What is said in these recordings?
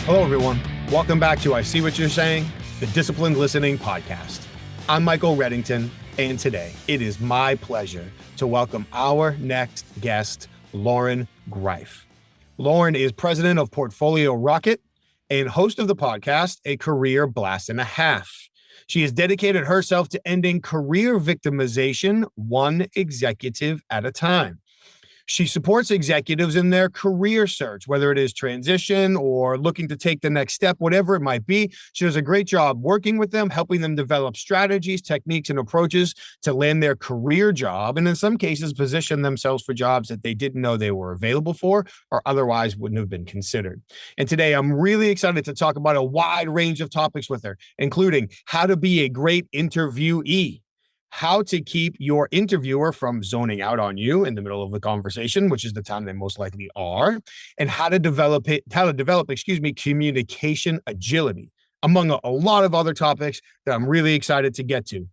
Hello, everyone. Welcome back to I See What You're Saying, the Disciplined Listening Podcast. I'm Michael Reddington, and today it is my pleasure to welcome our next guest, Loren Greiff. Loren is president of Portfolio Rocket and host of the podcast, A Career Blast and a Half. She has dedicated herself to ending career victimization one executive at a time. She supports executives in their career search, whether it is transition or looking to take the next step, whatever it might be. She does a great job working with them, helping them develop strategies, techniques, and approaches to land their career job, and in some cases, position themselves for jobs that they didn't know they were available for or otherwise wouldn't have been considered. And today, I'm really excited to talk about a wide range of topics with her, including how to be a great interviewee, how to keep your interviewer from zoning out on you in the middle of the conversation, which is the time they most likely are, and how to develop communication agility, among a lot of other topics that I'm really excited to get to.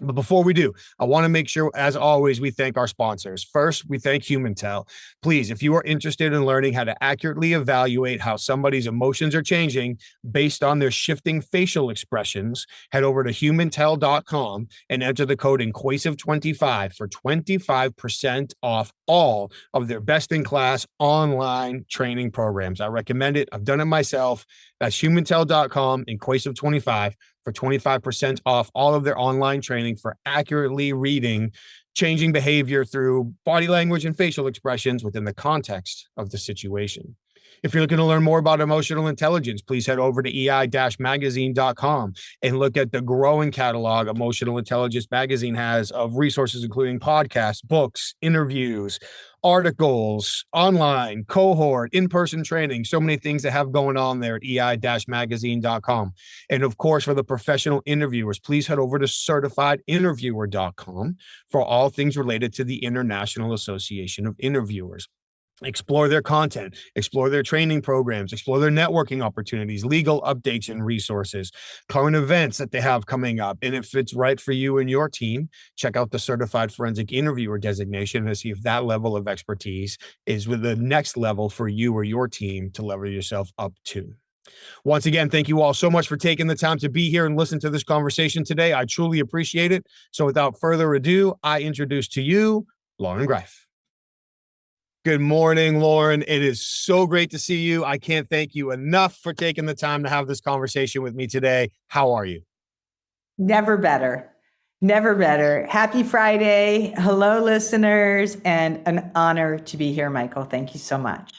But before we do, I want to make sure, as always, we thank our sponsors. First, we thank HumanTel. Please, if you are interested in learning how to accurately evaluate how somebody's emotions are changing based on their shifting facial expressions, head over to humantel.com and enter the code INQUASIVE25 for 25% off all of their best-in-class online training programs. I recommend it. I've done it myself. That's humantel.com, INQUASIVE25 for 25% off all of their online training for accurately reading changing behavior through body language and facial expressions within the context of the situation. If you're looking to learn more about emotional intelligence, please head over to ei-magazine.com and look at the growing catalog Emotional Intelligence Magazine has of resources, including podcasts, books, interviews, articles, online, cohort, in-person training, so many things that have going on there at ei-magazine.com. And of course, for the professional interviewers, please head over to certifiedinterviewer.com for all things related to the International Association of Interviewers. Explore their content, explore their training programs, explore their networking opportunities, legal updates and resources, current events that they have coming up. And if it's right for you and your team, check out the Certified Forensic Interviewer designation to see if that level of expertise is with the next level for you or your team to level yourself up to. Once again, thank you all so much for taking the time to be here and listen to this conversation today. I truly appreciate it. So without further ado, I introduce to you, Loren Greiff. Good morning, Loren. It is so great to see you. I can't thank you enough for taking the time to have this conversation with me today. How are you? Never better. Never better. Happy Friday. Hello, listeners, and an honor to be here, Michael. Thank you so much.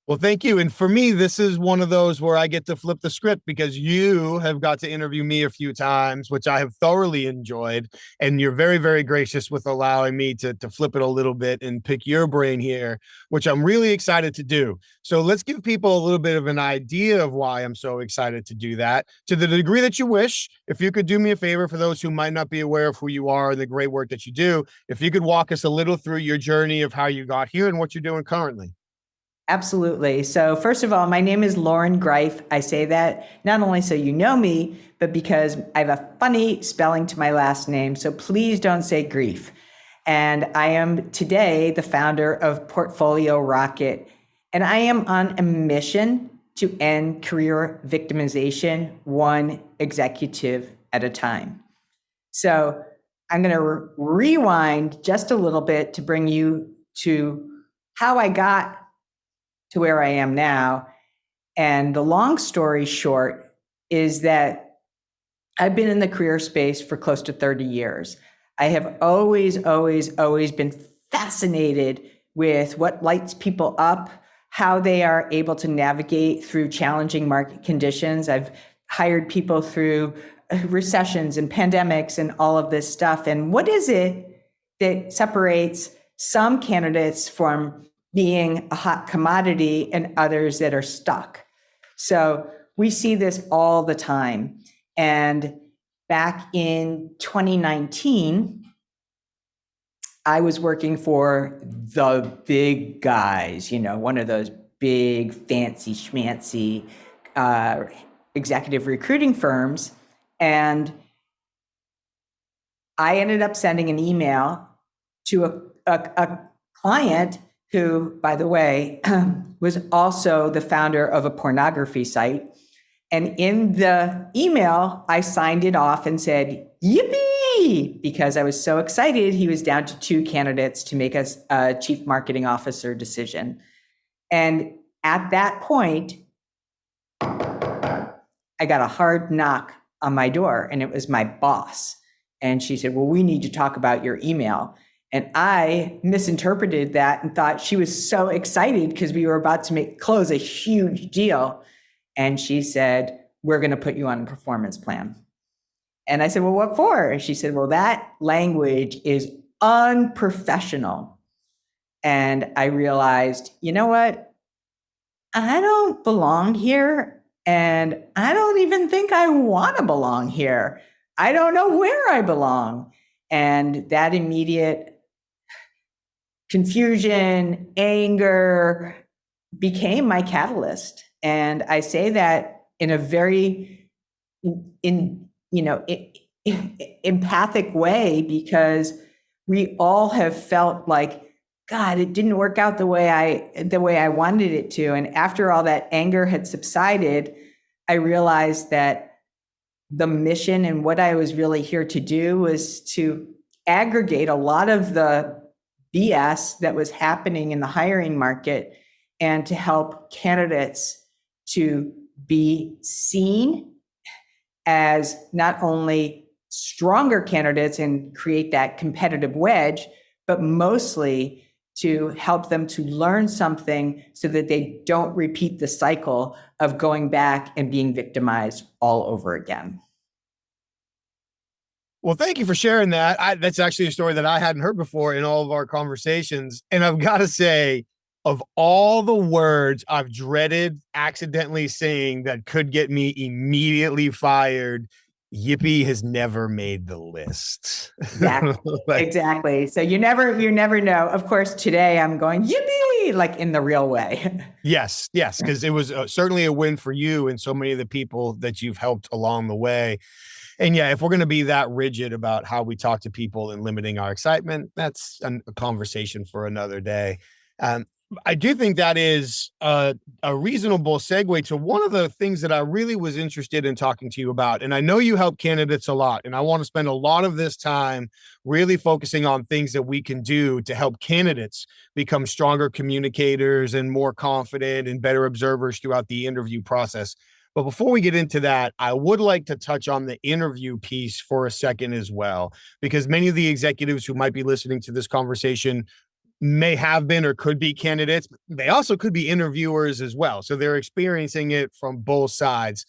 Well, thank you. And for me, this is one of those where I get to flip the script because you have got to interview me a few times, which I have thoroughly enjoyed. And you're very, very gracious with allowing me to flip it a little bit and pick your brain here, which I'm really excited to do. So let's give people a little bit of an idea of why I'm so excited to do that. To the degree that you wish, if you could do me a favor for those who might not be aware of who you are and the great work that you do, if you could walk us a little through your journey of how you got here and what you're doing currently. Absolutely. So first of all, my name is Loren Greiff. I say that not only so you know me, but because I have a funny spelling to my last name. So please don't say grief. And I am today the founder of Portfolio Rocket. And I am on a mission to end career victimization one executive at a time. So I'm going to rewind just a little bit to bring you to how I got to where I am now. And the long story short is that I've been in the career space for close to 30 years. I have always been fascinated with what lights people up, how they are able to navigate through challenging market conditions. I've hired people through recessions and pandemics and all of this stuff. And what is it that separates some candidates from being a hot commodity and others that are stuck? So we see this all the time. And back in 2019, I was working for the big guys, one of those big fancy schmancy executive recruiting firms. And I ended up sending an email to a client who, by the way, was also the founder of a pornography site. And in the email, I signed it off and said, yippee, because I was so excited. He was down to 2 candidates to make a chief marketing officer decision. And at that point, I got a hard knock on my door, and it was my boss. And she said, well, we need to talk about your email. And I misinterpreted that and thought she was so excited because we were about to close a huge deal. And she said, we're going to put you on a performance plan. And I said, well, what for? And she said, well, that language is unprofessional. And I realized, you know what? I don't belong here. And I don't even think I want to belong here. I don't know where I belong. And that immediate confusion, anger became my catalyst. And I say that in a very empathic way, because we all have felt like, God, it didn't work out the way I wanted it to. And after all that anger had subsided, I realized that the mission and what I was really here to do was to aggregate a lot of the BS that was happening in the hiring market and to help candidates to be seen as not only stronger candidates and create that competitive wedge, but mostly to help them to learn something so that they don't repeat the cycle of going back and being victimized all over again. Well, thank you for sharing that. That's actually a story that I hadn't heard before in all of our conversations. And I've got to say, of all the words I've dreaded accidentally saying that could get me immediately fired, yippee has never made the list. Exactly. Exactly. So you never know. Of course, today I'm going yippee, like in the real way. Yes, because it was certainly a win for you and so many of the people that you've helped along the way. And yeah, if we're going to be that rigid about how we talk to people and limiting our excitement, that's a conversation for another day. I do think that is a reasonable segue to one of the things that I really was interested in talking to you about. And I know you help candidates a lot, and I want to spend a lot of this time really focusing on things that we can do to help candidates become stronger communicators and more confident and better observers throughout the interview process. But before we get into that, I would like to touch on the interview piece for a second as well, because many of the executives who might be listening to this conversation may have been or could be candidates. They also could be interviewers as well. So they're experiencing it from both sides.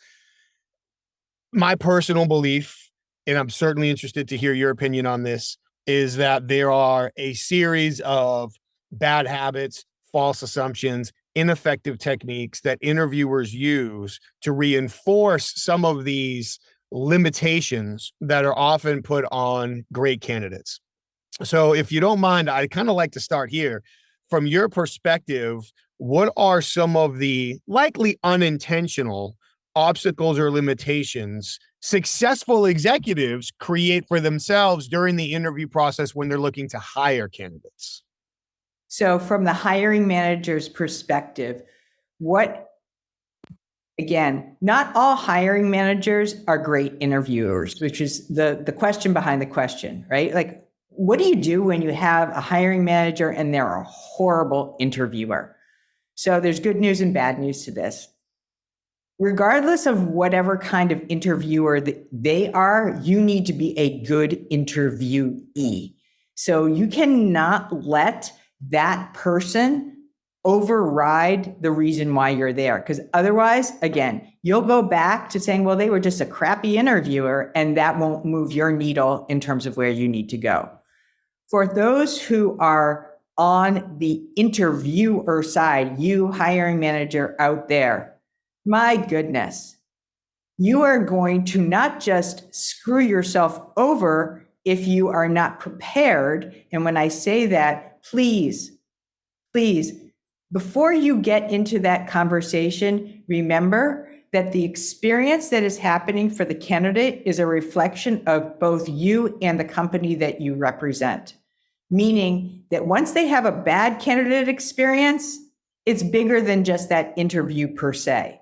My personal belief, and I'm certainly interested to hear your opinion on this, is that there are a series of bad habits, false assumptions, ineffective techniques that interviewers use to reinforce some of these limitations that are often put on great candidates. So if you don't mind, I'd kind of like to start here. From your perspective, what are some of the likely unintentional obstacles or limitations successful executives create for themselves during the interview process when they're looking to hire candidates? So from the hiring manager's perspective, again, not all hiring managers are great interviewers, which is the question behind the question, right? Like, what do you do when you have a hiring manager and they're a horrible interviewer? So there's good news and bad news to this. Regardless of whatever kind of interviewer they are, you need to be a good interviewee. So you cannot let that person override the reason why you're there. Because otherwise, again, you'll go back to saying, well, they were just a crappy interviewer, and that won't move your needle in terms of where you need to go. For those who are on the interviewer side, you hiring manager out there, my goodness, you are going to not just screw yourself over if you are not prepared. And when I say that, please, before you get into that conversation, remember that the experience that is happening for the candidate is a reflection of both you and the company that you represent. meaning that once they have a bad candidate experience, it's bigger than just that interview per se.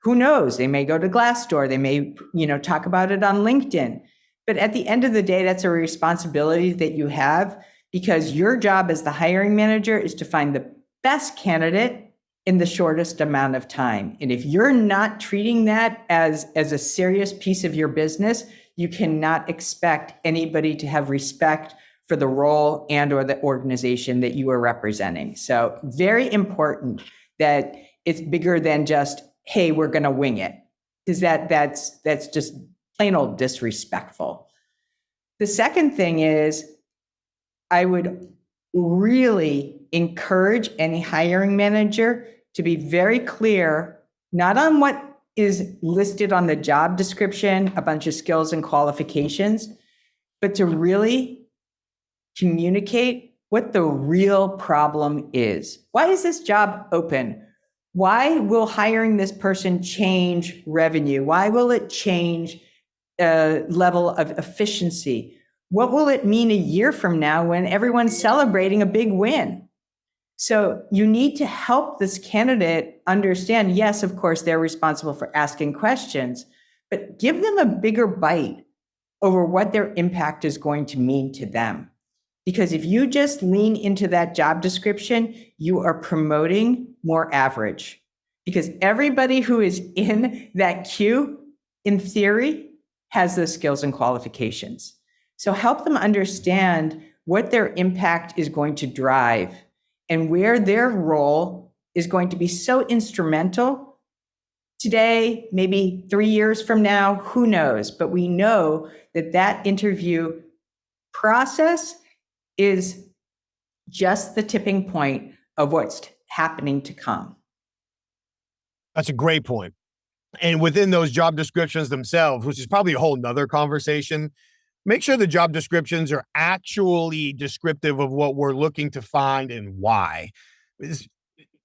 Who knows? They may go to Glassdoor. They may, talk about it on LinkedIn. But at the end of the day, that's a responsibility that you have, because your job as the hiring manager is to find the best candidate in the shortest amount of time. And if you're not treating that as a serious piece of your business, you cannot expect anybody to have respect for the role and or the organization that you are representing. So very important that it's bigger than just, hey, we're going to wing it, because that's just plain old disrespectful. The second thing is, I would really encourage any hiring manager to be very clear, not on what is listed on the job description, a bunch of skills and qualifications, but to really communicate what the real problem is. Why is this job open? Why will hiring this person change revenue? Why will it change level of efficiency? What will it mean a year from now when everyone's celebrating a big win? So you need to help this candidate understand, yes, of course, they're responsible for asking questions, but give them a bigger bite over what their impact is going to mean to them. Because if you just lean into that job description, you are promoting more average. Because everybody who is in that queue, in theory, has those skills and qualifications. So help them understand what their impact is going to drive and where their role is going to be so instrumental today, maybe 3 years from now, who knows? But we know that that interview process is just the tipping point of what's happening to come. That's a great point. And within those job descriptions themselves, which is probably a whole nother conversation, make sure the job descriptions are actually descriptive of what we're looking to find and why.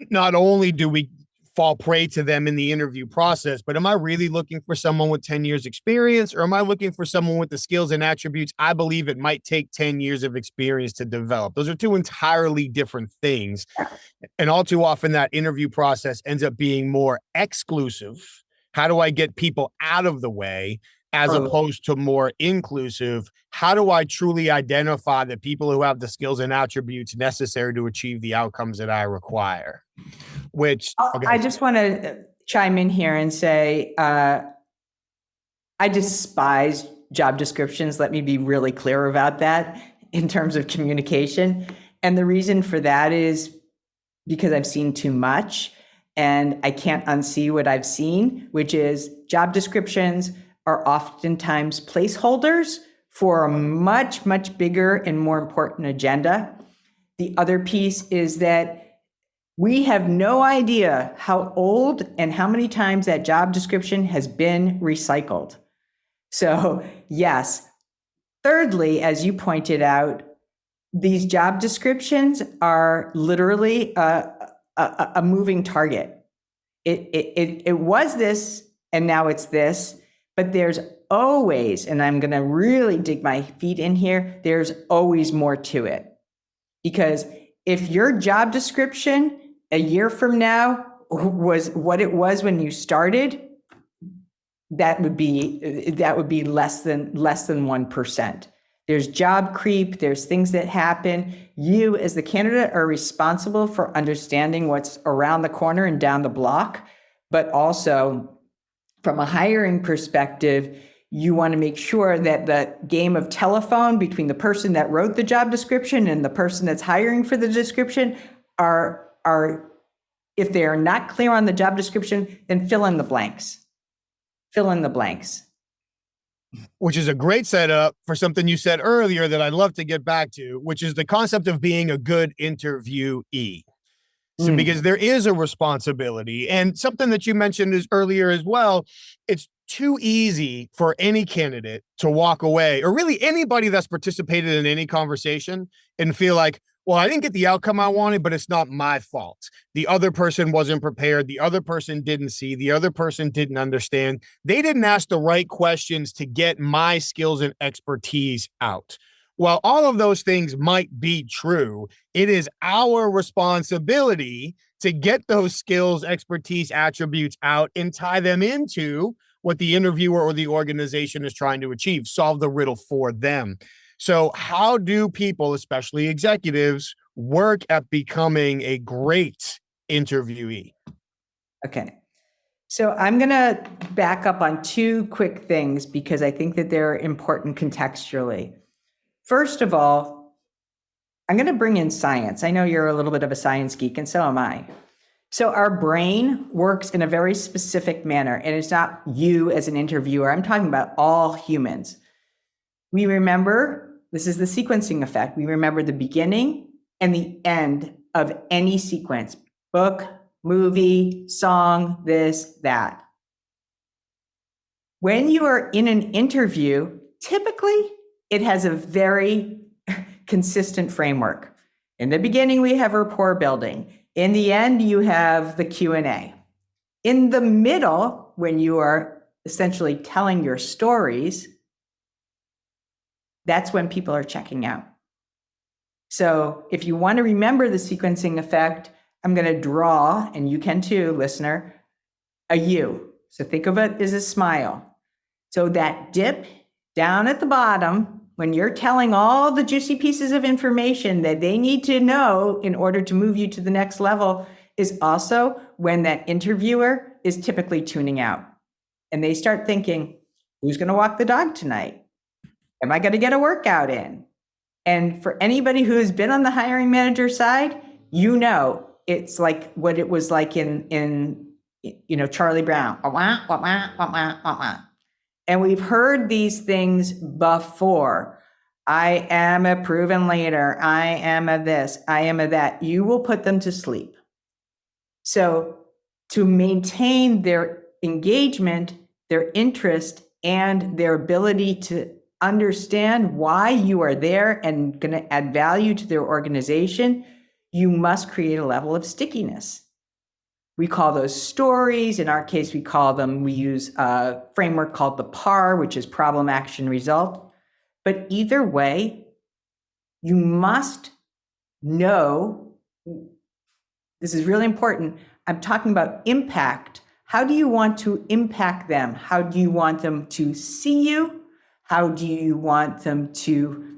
Not only do we fall prey to them in the interview process, but am I really looking for someone with 10 years experience, or am I looking for someone with the skills and attributes I believe it might take 10 years of experience to develop? Those are two entirely different things. And all too often that interview process ends up being more exclusive. How do I get people out of the way, as opposed to more inclusive? How do I truly identify the people who have the skills and attributes necessary to achieve the outcomes that I require? Which I just want to chime in here and say, I despise job descriptions. Let me be really clear about that in terms of communication. And the reason for that is because I've seen too much and I can't unsee what I've seen, which is job descriptions are oftentimes placeholders for a much, much bigger and more important agenda. The other piece is that we have no idea how old and how many times that job description has been recycled. So yes. Thirdly, as you pointed out, these job descriptions are literally a moving target. It was this, and now it's this, but there's always, and I'm going to really dig my feet in here, there's always more to it. Because if your job description a year from now was what it was when you started, that would be less than 1%. There's job creep, there's things that happen. You as the candidate are responsible for understanding what's around the corner and down the block, but also from a hiring perspective, you want to make sure that the game of telephone between the person that wrote the job description and the person that's hiring for the description are if they are not clear on the job description, then fill in the blanks. Fill in the blanks. Which is a great setup for something you said earlier that I'd love to get back to, which is the concept of being a good interviewee. So because there is a responsibility, and something that you mentioned is earlier as well, it's too easy for any candidate to walk away, or really anybody that's participated in any conversation, and feel like, well, I didn't get the outcome I wanted, but it's not my fault. The other person wasn't prepared. The other person didn't see. The other person didn't understand. They didn't ask the right questions to get my skills and expertise out. while all of those things might be true, it is our responsibility to get those skills, expertise, attributes out and tie them into what the interviewer or the organization is trying to achieve, solve the riddle for them. So, how do people, especially executives, work at becoming a great interviewee? Okay. So I'm going to back up on two quick things because I think that they're important contextually. First of all, I'm going to bring in science. I know you're a little bit of a science geek, and so am I. So our brain works in a very specific manner, and it's not you as an interviewer. I'm talking about all humans. We remember, this is the sequencing effect. We remember the beginning and the end of any sequence, book, movie, song, this, that. When you are in an interview, typically it has a very consistent framework. In the beginning, we have rapport building. In the end, you have the Q&A. In the middle, when you are essentially telling your stories, that's when people are checking out. So if you want to remember the sequencing effect, I'm going to draw, and you can too, listener, a U. So think of it as a smile. So that dip down at the bottom, when you're telling all the juicy pieces of information that they need to know in order to move you to the next level, is also when that interviewer is typically tuning out. And they start thinking, who's going to walk the dog tonight? Am I going to get a workout in? And for anybody who has been on the hiring manager side, you know it's like what it was like in Charlie Brown. And we've heard these things before. I am a proven leader. I am a this. I am a that. You will put them to sleep. So to maintain their engagement, their interest, and their ability to understand why you are there and going to add value to their organization, you must create a level of stickiness. We call those stories. In our case, we use a framework called the PAR, which is problem, action, result. But either way, you must know, this is really important. I'm talking about impact. How do you want to impact them? How do you want them to see you? How do you want them to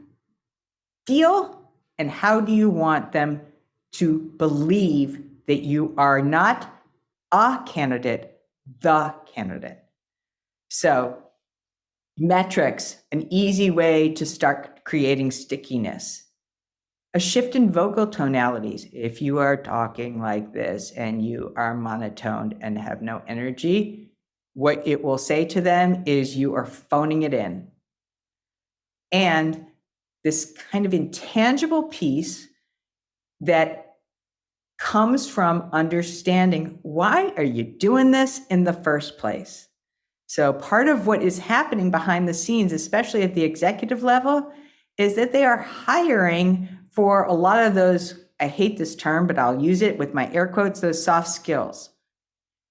feel? And how do you want them to believe that you are not a candidate, the candidate? So metrics, an easy way to start creating stickiness. A shift in vocal tonalities. If you are talking like this and you are monotoned and have no energy, what it will say to them is you are phoning it in. And this kind of intangible piece that comes from understanding, why are you doing this in the first place? So part of what is happening behind the scenes, especially at the executive level, is that they are hiring for a lot of those, I hate this term, but I'll use it with my air quotes, those soft skills.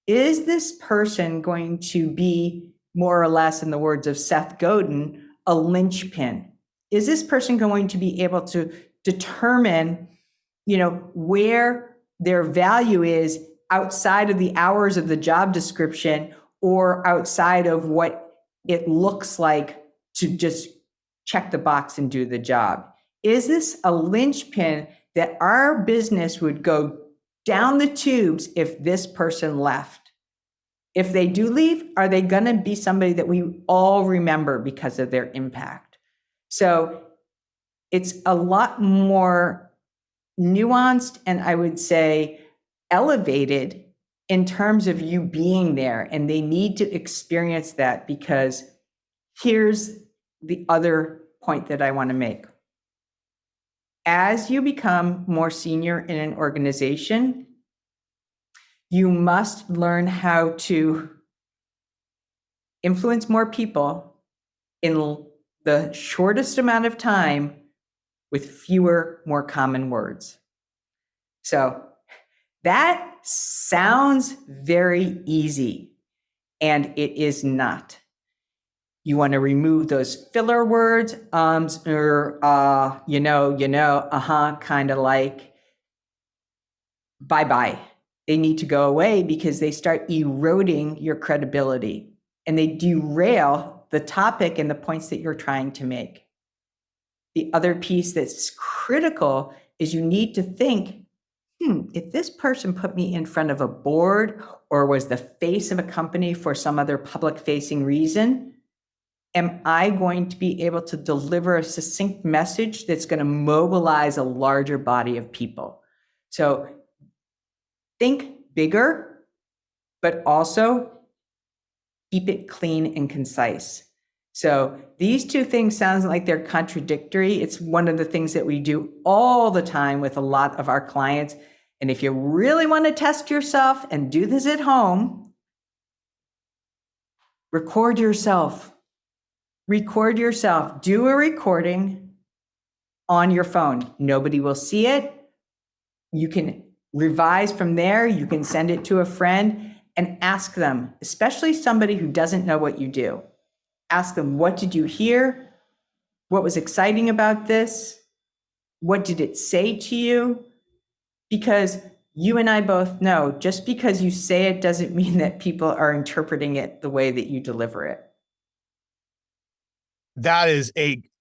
Is this person going to be, more or less in the words of Seth Godin, a linchpin? Is this person going to be able to determine, where their value is outside of the hours of the job description or outside of what it looks like to just check the box and do the job? Is this a linchpin that our business would go down the tubes if this person left? If they do leave, are they going to be somebody that we all remember because of their impact? So it's a lot more nuanced and I would say elevated in terms of you being there. And they need to experience that, because here's the other point that I want to make. As you become more senior in an organization, you must learn how to influence more people in the shortest amount of time with fewer, more common words. So that sounds very easy, and it is not. You want to remove those filler words, or, kind of like, bye-bye. They need to go away because they start eroding your credibility and they derail the topic and the points that you're trying to make. The other piece that's critical is you need to think, if this person put me in front of a board or was the face of a company for some other public-facing reason, am I going to be able to deliver a succinct message that's going to mobilize a larger body of people? So think bigger, but also keep it clean and concise. So these two things sound like they're contradictory. It's one of the things that we do all the time with a lot of our clients. And if you really want to test yourself and do this at home, record yourself. Record yourself. Do a recording on your phone. Nobody will see it. You can revise from there. You can send it to a friend and ask them, especially somebody who doesn't know what you do. Ask them, what did you hear? What was exciting about this? What did it say to you? Because you and I both know, just because you say it doesn't mean that people are interpreting it the way that you deliver it.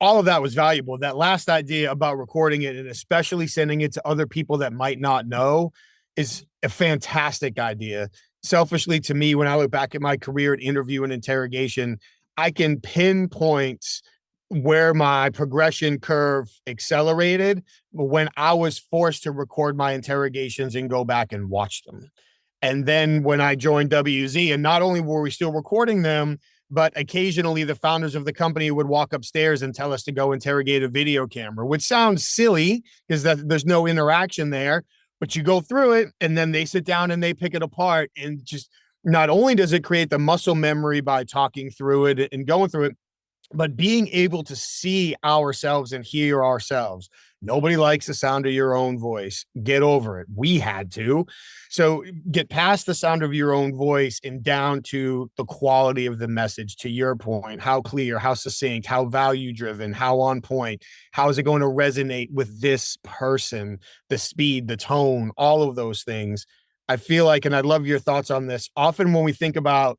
All of that was valuable. That last idea about recording it and especially sending it to other people that might not know is a fantastic idea. Selfishly, to me, when I look back at my career at interview and interrogation, I can pinpoint where my progression curve accelerated when I was forced to record my interrogations and go back and watch them. And then when I joined WZ, and not only were we still recording them, but occasionally the founders of the company would walk upstairs and tell us to go interrogate a video camera, which sounds silly because there's no interaction there, but you go through it and then they sit down and they pick it apart. And just not only does it create the muscle memory by talking through it and going through it, but being able to see ourselves and hear ourselves. Nobody likes the sound of your own voice. Get over it. We had to. So get past the sound of your own voice and down to the quality of the message, to your point. How clear, how succinct, how value driven, how on point, how is it going to resonate with this person, the speed, the tone, all of those things. I feel like, and I'd love your thoughts on this, often when we think about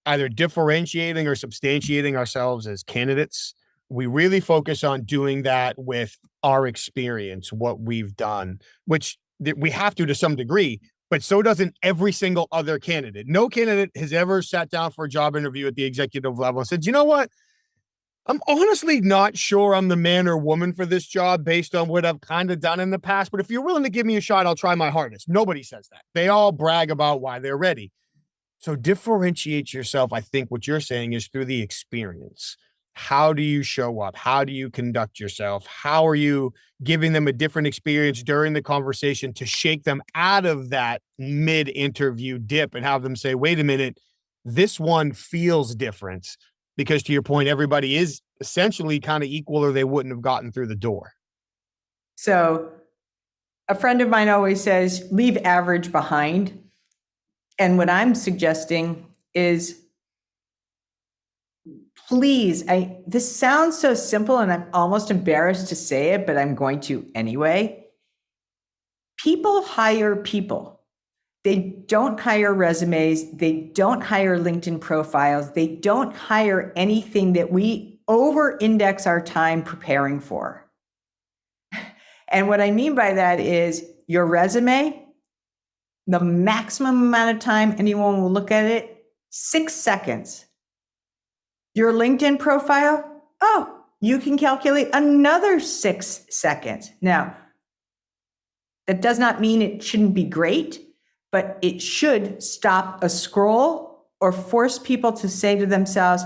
either differentiating or substantiating ourselves as candidates, we really focus on doing that with our experience, what we've done, which we have to some degree, but so doesn't every single other candidate. No candidate has ever sat down for a job interview at the executive level and said, you know what? I'm honestly not sure I'm the man or woman for this job based on what I've kind of done in the past, but if you're willing to give me a shot, I'll try my hardest. Nobody says that. They all brag about why they're ready. So differentiate yourself. I think what you're saying is through the experience. How do you show up? How do you conduct yourself? How are you giving them a different experience during the conversation to shake them out of that mid-interview dip and have them say, wait a minute, this one feels different? Because to your point, everybody is essentially kind of equal or they wouldn't have gotten through the door. So a friend of mine always says, leave average behind. And what I'm suggesting is, please, this sounds so simple and I'm almost embarrassed to say it, but I'm going to anyway. People hire people. They don't hire resumes. They don't hire LinkedIn profiles. They don't hire anything that we over-index our time preparing for. And what I mean by that is your resume, the maximum amount of time anyone will look at it, 6 seconds. Your LinkedIn profile, you can calculate another 6 seconds. Now, that does not mean it shouldn't be great, but it should stop a scroll or force people to say to themselves,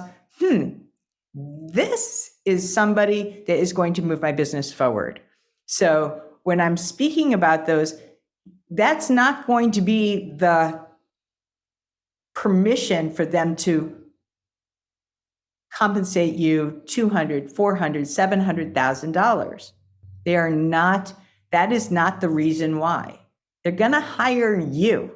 this is somebody that is going to move my business forward. So when I'm speaking about those, that's not going to be the permission for them to compensate you $200,000, $400,000, $700,000. They are not, that is not the reason why. They're going to hire you,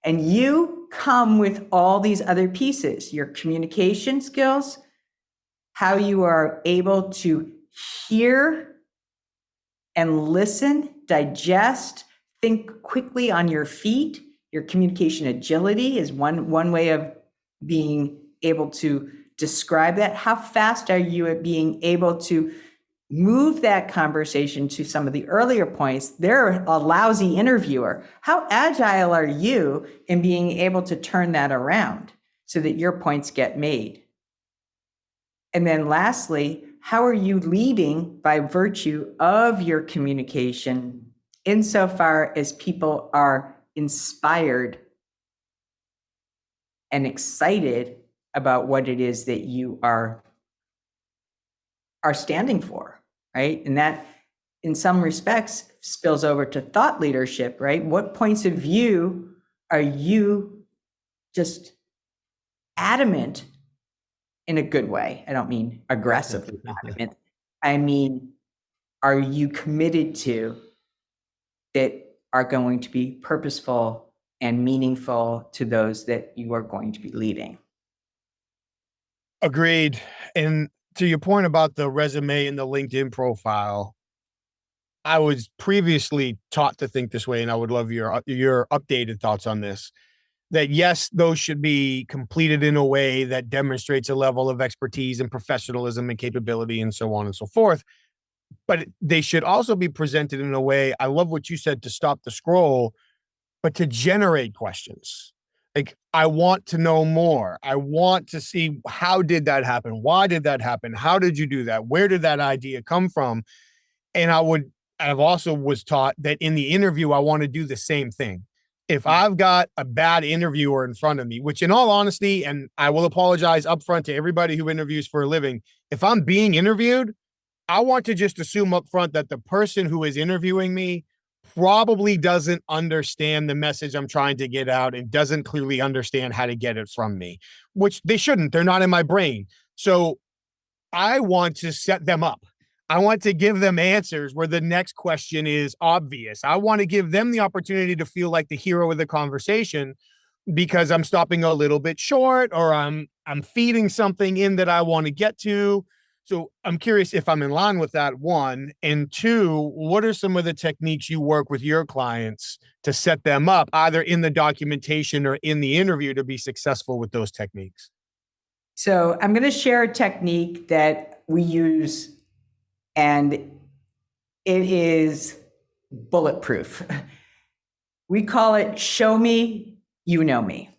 and you come with all these other pieces, your communication skills, how you are able to hear and listen, digest, think quickly on your feet. Your communication agility is one way of being able to describe that. How fast are you at being able to move that conversation to some of the earlier points? They're a lousy interviewer. How agile are you in being able to turn that around so that your points get made? And then lastly, how are you leading by virtue of your communication insofar as people are inspired and excited about what it is that you are standing for, right? And that, in some respects, spills over to thought leadership, right? What points of view are you just adamant in a good way? I don't mean aggressively adamant. I mean, are you committed to that are going to be purposeful and meaningful to those that you are going to be leading? Agreed. And to your point about the resume and the LinkedIn profile, I was previously taught to think this way, and I would love your updated thoughts on this. That yes, those should be completed in a way that demonstrates a level of expertise and professionalism and capability and so on and so forth. But they should also be presented in a way, I love what you said, to stop the scroll, but to generate questions. Like, I want to know more. I want to see, how did that happen? Why did that happen? How did you do that? Where did that idea come from? And I've also was taught that in the interview, I want to do the same thing. If I've got a bad interviewer in front of me, which in all honesty, and I will apologize upfront to everybody who interviews for a living, if I'm being interviewed, I want to just assume up front that the person who is interviewing me probably doesn't understand the message I'm trying to get out and doesn't clearly understand how to get it from me, which they shouldn't. They're not in my brain. So I want to set them up. I want to give them answers where the next question is obvious. I want to give them the opportunity to feel like the hero of the conversation because I'm stopping a little bit short, or I'm feeding something in that I want to get to. So I'm curious if I'm in line with that, one. And two, what are some of the techniques you work with your clients to set them up, either in the documentation or in the interview, to be successful with those techniques? So I'm going to share a technique that we use, and it is bulletproof. We call it show me, you know me.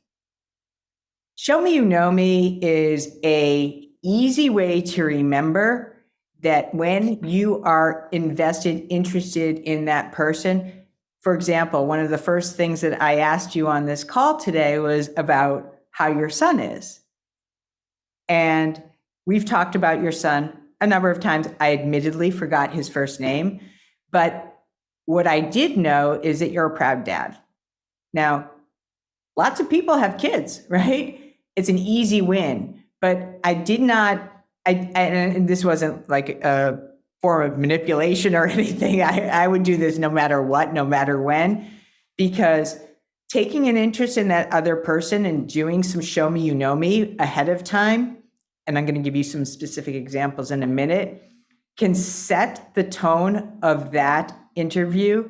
Show me, you know me is a easy way to remember that when you are invested, interested in that person. For example, one of the first things that I asked you on this call today was about how your son is. And we've talked about your son a number of times. I admittedly forgot his first name, but what I did know is that you're a proud dad. Now, lots of people have kids, right? It's an easy win, but I did not, and this wasn't like a form of manipulation or anything. I would do this no matter what, no matter when, because taking an interest in that other person and doing some show me, you know me ahead of time, and I'm going to give you some specific examples in a minute, can set the tone of that interview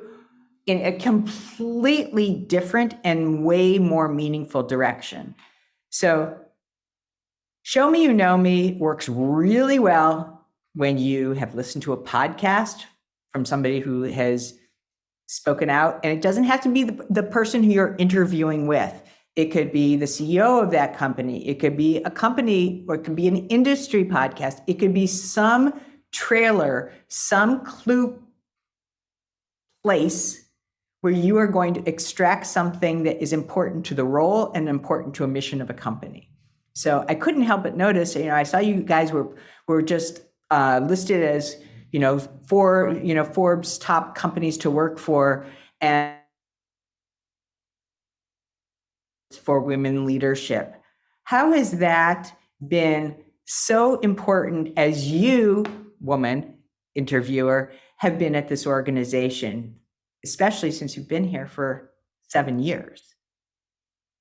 in a completely different and way more meaningful direction. So show me, you know me works really well when you have listened to a podcast from somebody who has spoken out, and it doesn't have to be the person who you're interviewing with. It could be the CEO of that company. It could be a company, or it could be an industry podcast. It could be some trailer, some clue place where you are going to extract something that is important to the role and important to a mission of a company. So I couldn't help but notice, I saw you guys were just listed as, Forbes top companies to work for, and for women leadership. How has that been so important as you, woman interviewer, have been at this organization, especially since you've been here for 7 years?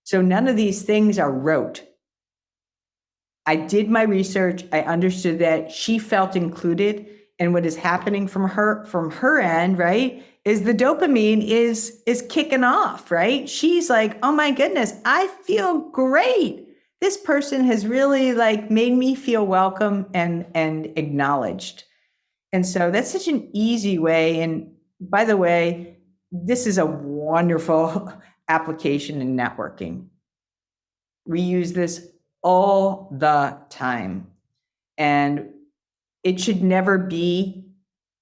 So none of these things are rote. I did my research. I understood that she felt included, and what is happening from her end, right, is the dopamine is kicking off, right? She's like, oh my goodness, I feel great. This person has really like made me feel welcome and acknowledged. And so that's such an easy way. And by the way, this is a wonderful application in networking. We use this all the time. And it should never be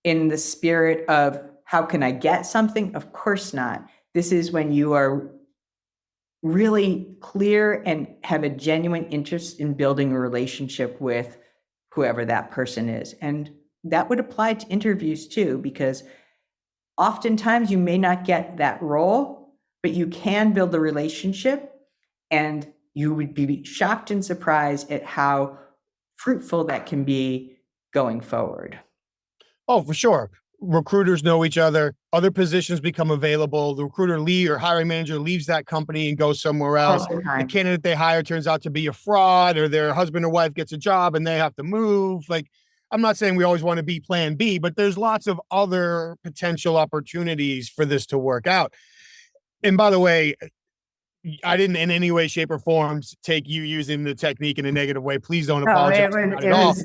in the spirit of how can I get something? Of course not. This is when you are really clear and have a genuine interest in building a relationship with whoever that person is. And that would apply to interviews too, because oftentimes you may not get that role, but you can build a relationship, and you would be shocked and surprised at how fruitful that can be going forward. Oh, for sure. Recruiters know each other. Other positions become available. The recruiter or hiring manager leaves that company and goes somewhere else. The candidate they hire turns out to be a fraud, or their husband or wife gets a job and they have to move. Like, I'm not saying we always want to be plan B, but there's lots of other potential opportunities for this to work out. And by the way, I didn't in any way, shape, or form take you using the technique in a negative way. Please don't apologize at all.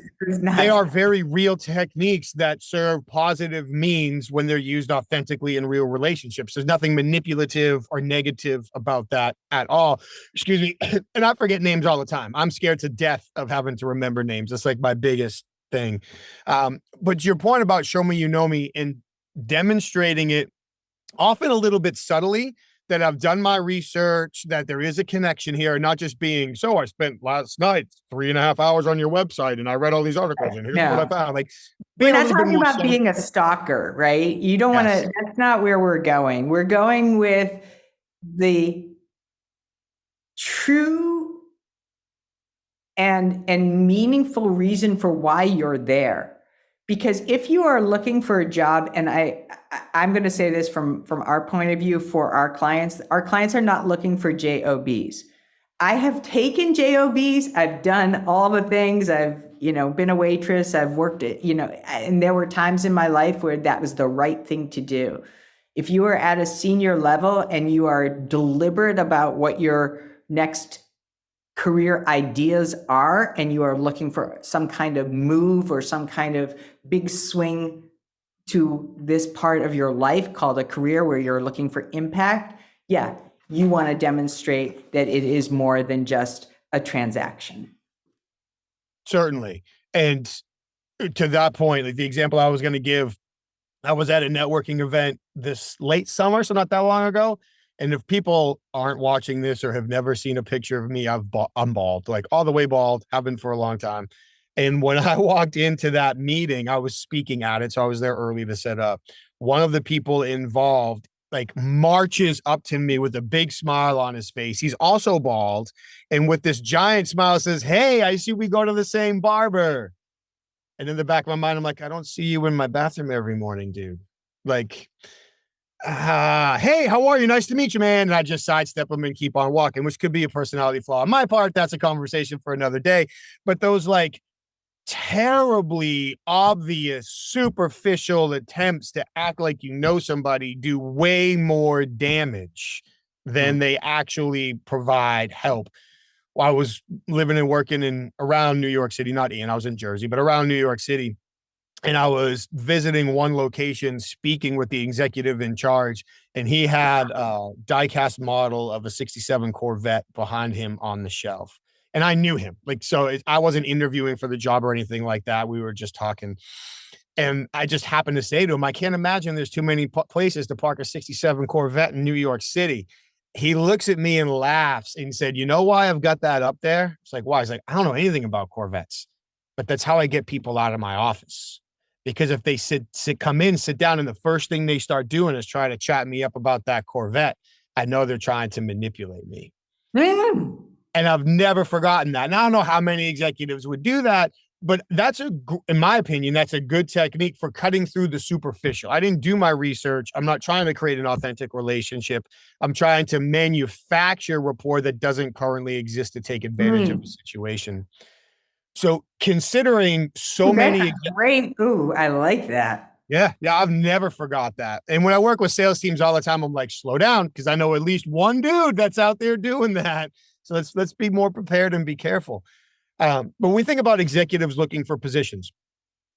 They are very real techniques that serve positive means when they're used authentically in real relationships. There's nothing manipulative or negative about that at all. Excuse me. And I forget names all the time. I'm scared to death of having to remember names. That's like my biggest thing. But your point about show me, you know me, and demonstrating it often a little bit subtly, that I've done my research, that there is a connection here, not just being, so I spent last night 3.5 hours on your website and I read all these articles and here's what I found. Like, we're not talking about being a stalker, right? You don't want to, that's not where we're going. We're going with the true and meaningful reason for why you're there. Because if you are looking for a job, and I'm going to say this from our point of view for our clients are not looking for JOBs. I have taken JOBs. I've done all the things. I've, been a waitress. I've worked it, and there were times in my life where that was the right thing to do. If you are at a senior level and you are deliberate about what your next career ideas are, and you are looking for some kind of move or some kind of big swing to this part of your life called a career where you're looking for impact, you want to demonstrate that it is more than just a transaction. Certainly. And to that point, like the example I was going to give, I was at a networking event this late summer, so not that long ago. And if people aren't watching this or have never seen a picture of me, I'm bald, like all the way bald, have been for a long time. And when I walked into that meeting, I was speaking at it, so I was there early to set up. One of the people involved like marches up to me with a big smile on his face. He's also bald. And with this giant smile says, "Hey, I see we go to the same barber." And in the back of my mind, I'm like, I don't see you in my bathroom every morning, dude. Like, hey, how are you? Nice to meet you, man. And I just sidestep him and keep on walking, which could be a personality flaw on my part. That's a conversation for another day. But those like terribly obvious, superficial attempts to act like you know somebody do way more damage than they actually provide help. Well, I was living and working around New York City, not I was in Jersey, but around New York City. And I was visiting one location, speaking with the executive in charge, and he had a die-cast model of a 67 Corvette behind him on the shelf. And I knew him. Like, so I wasn't interviewing for the job or anything like that. We were just talking. And I just happened to say to him, I can't imagine there's too many places to park a 67 Corvette in New York City. He looks at me and laughs and said, "You know why I've got that up there?" It's like, why? He's like, "I don't know anything about Corvettes, but that's how I get people out of my office. Because if they sit down, and the first thing they start doing is try to chat me up about that Corvette, I know they're trying to manipulate me." And I've never forgotten that. And I don't know how many executives would do that, but in my opinion, that's a good technique for cutting through the superficial. I didn't do my research. I'm not trying to create an authentic relationship. I'm trying to manufacture rapport that doesn't currently exist to take advantage of the situation. So considering so many, great. Ooh, I like that. yeah, I've never forgot that. And when I work with sales teams all the time, I'm like, slow down, because I know at least one dude that's out there doing that. So let's be more prepared and be careful. But when we think about executives looking for positions,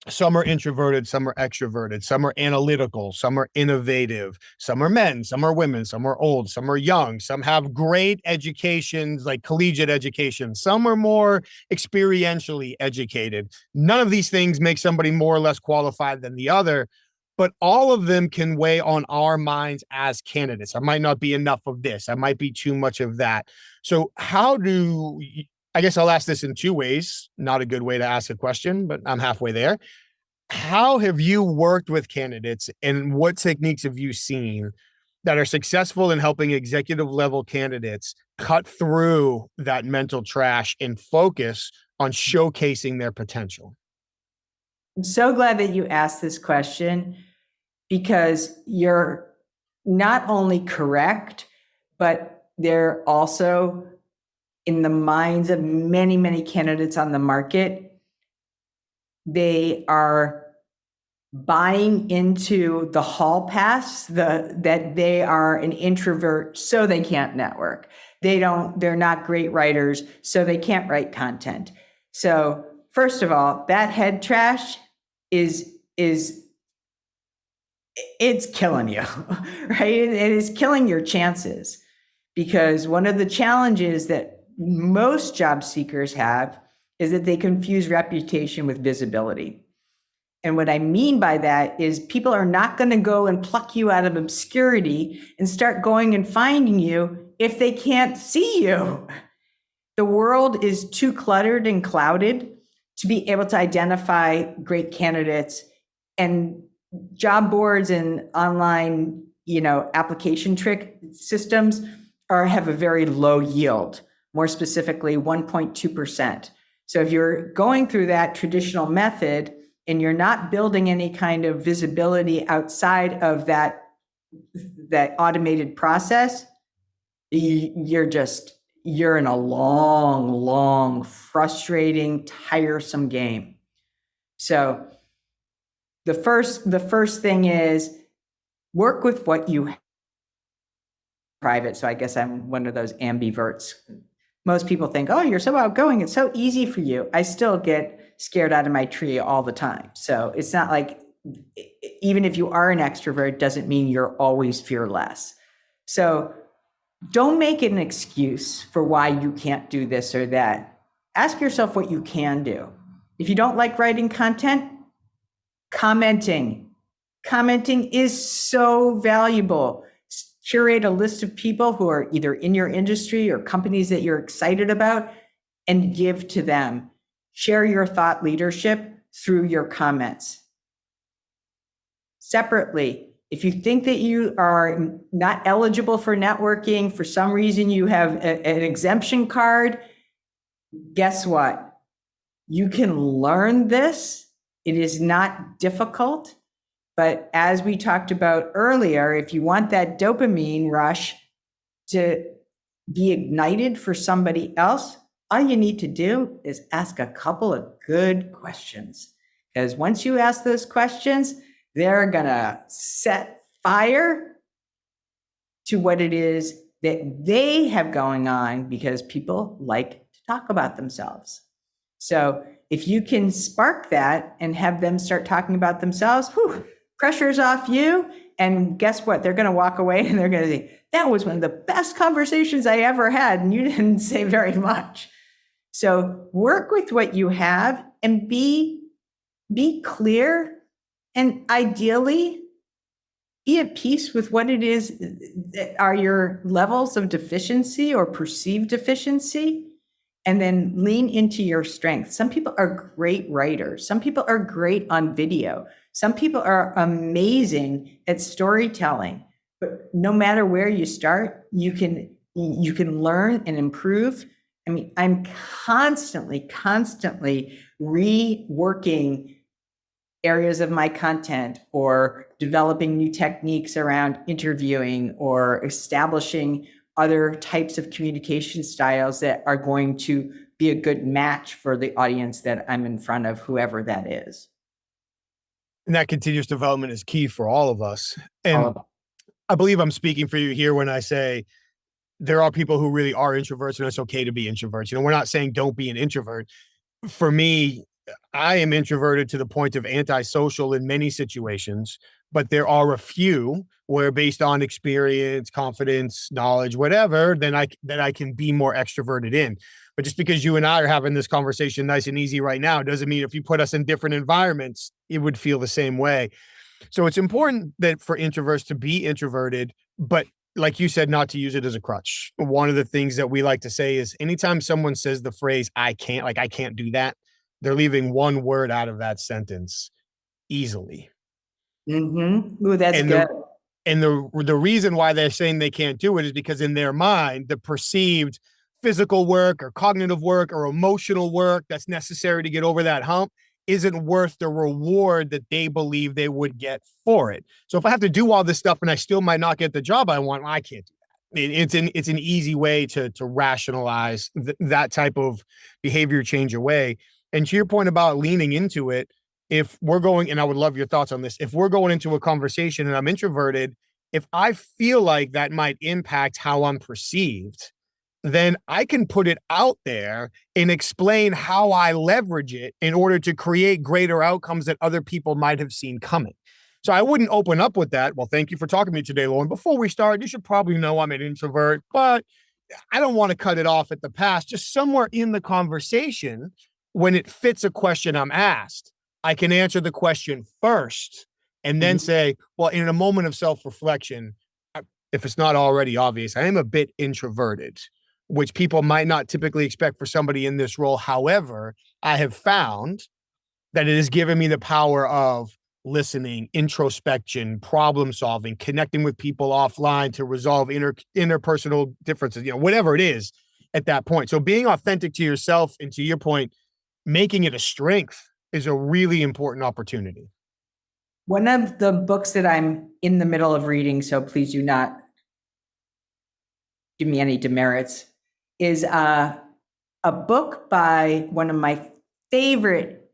some are introverted, some are extroverted, some are analytical, some are innovative, some are men, some are women, some are old, some are young, some have great educations, like collegiate education, some are more experientially educated. None of these things make somebody more or less qualified than the other, but all of them can weigh on our minds as candidates. I might not be enough of this. I might be too much of that. So I guess I'll ask this in two ways. Not a good way to ask a question, but I'm halfway there. How have you worked with candidates, and what techniques have you seen that are successful in helping executive level candidates cut through that mental trash and focus on showcasing their potential? I'm so glad that you asked this question, because you're not only correct, but they're also in the minds of many, many candidates on the market. They are buying into the hall pass, that they are an introvert, so they can't network. They're not great writers, so they can't write content. So first of all, that head trash it's killing you, right? It is killing your chances, because one of the challenges that most job seekers have is that they confuse reputation with visibility. And what I mean by that is people are not going to go and pluck you out of obscurity and start going and finding you if they can't see you. The world is too cluttered and clouded to be able to identify great candidates, and job boards and online, application trick systems have a very low yield, more specifically 1.2%. So if you're going through that traditional method and you're not building any kind of visibility outside of that automated process, you're in a long, frustrating, tiresome game. So the first thing is work with what you have. Private. So I guess I'm one of those ambiverts. Most people think, oh, you're so outgoing, it's so easy for you. I still get scared out of my tree all the time. So it's not like, even if you are an extrovert, doesn't mean you're always fearless. So don't make it an excuse for why you can't do this or that. Ask yourself what you can do. If you don't like writing content, commenting is so valuable. Curate a list of people who are either in your industry or companies that you're excited about and give to them. Share your thought leadership through your comments. Separately, if you think that you are not eligible for networking, for some reason you have an exemption card, guess what? You can learn this. It is not difficult. But as we talked about earlier, if you want that dopamine rush to be ignited for somebody else, all you need to do is ask a couple of good questions. Because once you ask those questions, they're going to set fire to what it is that they have going on, because people like to talk about themselves. So if you can spark that and have them start talking about themselves, pressure's off you. And guess what? They're going to walk away and they're going to say, that was one of the best conversations I ever had, and you didn't say very much. So work with what you have and be clear, and ideally be at peace with what it is that are your levels of deficiency or perceived deficiency, and then lean into your strengths. Some people are great writers. Some people are great on video. Some people are amazing at storytelling. But no matter where you start, you can learn and improve I mean, I'm constantly reworking areas of my content or developing new techniques around interviewing or establishing other types of communication styles that are going to be a good match for the audience that I'm in front of, whoever that is. And that continuous development is key for all of us. All And of I believe I'm speaking for you here when I say there are people who really are introverts and it's okay to be introverts. We're not saying don't be an introvert. For me, I am introverted to the point of antisocial in many situations, but there are a few where, based on experience, confidence, knowledge, whatever, then I can be more extroverted in. But just because you and I are having this conversation nice and easy right now doesn't mean if you put us in different environments, it would feel the same way. So it's important that for introverts to be introverted, but like you said, not to use it as a crutch. One of the things that we like to say is anytime someone says the phrase, I can't, like, I can't do that, they're leaving one word out of that sentence: easily. Mm-hmm. Ooh, that's And good. the reason why they're saying they can't do it is because in their mind, the perceived physical work or cognitive work or emotional work that's necessary to get over that hump isn't worth the reward that they believe they would get for it. So if I have to do all this stuff and I still might not get the job I want, well, I can't do that. It's an easy way to rationalize that type of behavior change away. And to your point about leaning into it, if we're going, and I would love your thoughts on this, if we're going into a conversation and I'm introverted, if I feel like that might impact how I'm perceived, then I can put it out there and explain how I leverage it in order to create greater outcomes that other people might have seen coming. So I wouldn't open up with that. Well, thank you for talking to me today, Lauren. Before we start, you should probably know I'm an introvert, but I don't want to cut it off at the pass. Just somewhere in the conversation, when it fits a question I'm asked, I can answer the question first and then Mhm. say, well, in a moment of self-reflection, if it's not already obvious, I am a bit introverted, which people might not typically expect for somebody in this role. However, I have found that it has given me the power of listening, introspection, problem solving, connecting with people offline to resolve interpersonal differences, whatever it is at that point. So being authentic to yourself and, to your point, making it a strength is a really important opportunity. One of the books that I'm in the middle of reading, so please do not give me any demerits, is a book by one of my favorite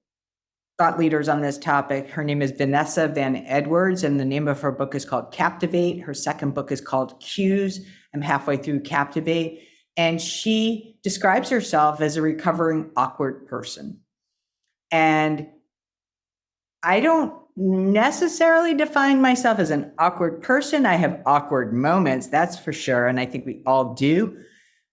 thought leaders on this topic. Her name is Vanessa Van Edwards, and the name of her book is called Captivate. Her second book is called Cues. I'm halfway through Captivate. And she describes herself as a recovering awkward person. And I don't necessarily define myself as an awkward person. I have awkward moments, that's for sure. And I think we all do.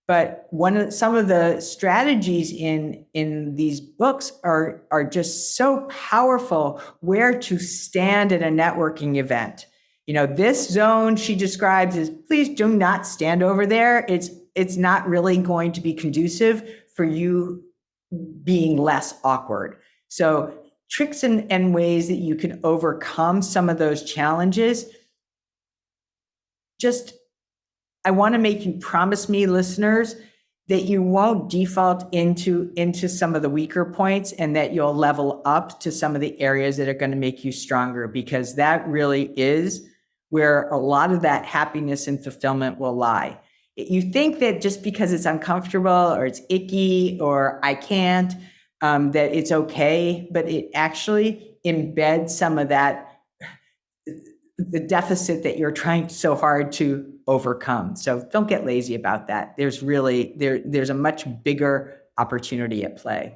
But some of the strategies in these books are just so powerful. Where to stand at a networking event. This zone she describes is, please do not stand over there. It's not really going to be conducive for you being less awkward. So tricks and ways that you can overcome some of those challenges. I want to make you promise me, listeners, that you won't default into some of the weaker points and that you'll level up to some of the areas that are going to make you stronger, because that really is where a lot of that happiness and fulfillment will lie. You think that just because it's uncomfortable or it's icky or I can't, that it's okay, but it actually embeds some of that, the deficit that you're trying so hard to overcome. So don't get lazy about that. There's a much bigger opportunity at play.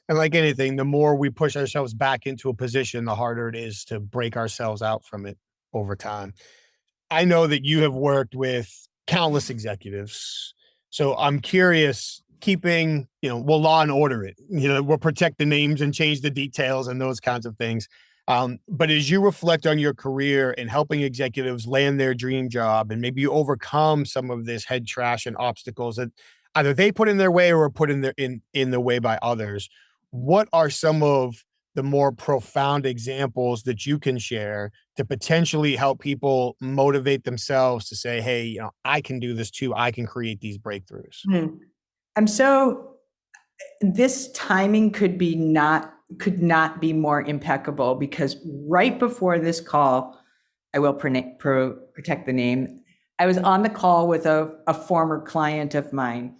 And like anything, the more we push ourselves back into a position, the harder it is to break ourselves out from it over time. I know that you have worked with countless executives. So I'm curious, keeping, we'll law and order it, we'll protect the names and change the details and those kinds of things. But as you reflect on your career and helping executives land their dream job, and maybe you overcome some of this head trash and obstacles that either they put in their way or are put in the way by others, what are some of the more profound examples that you can share to potentially help people motivate themselves to say, hey, I can do this too. I can create these breakthroughs. I'm so, this timing could not be more impeccable, because right before this call, I will protect the name. I was on the call with a former client of mine.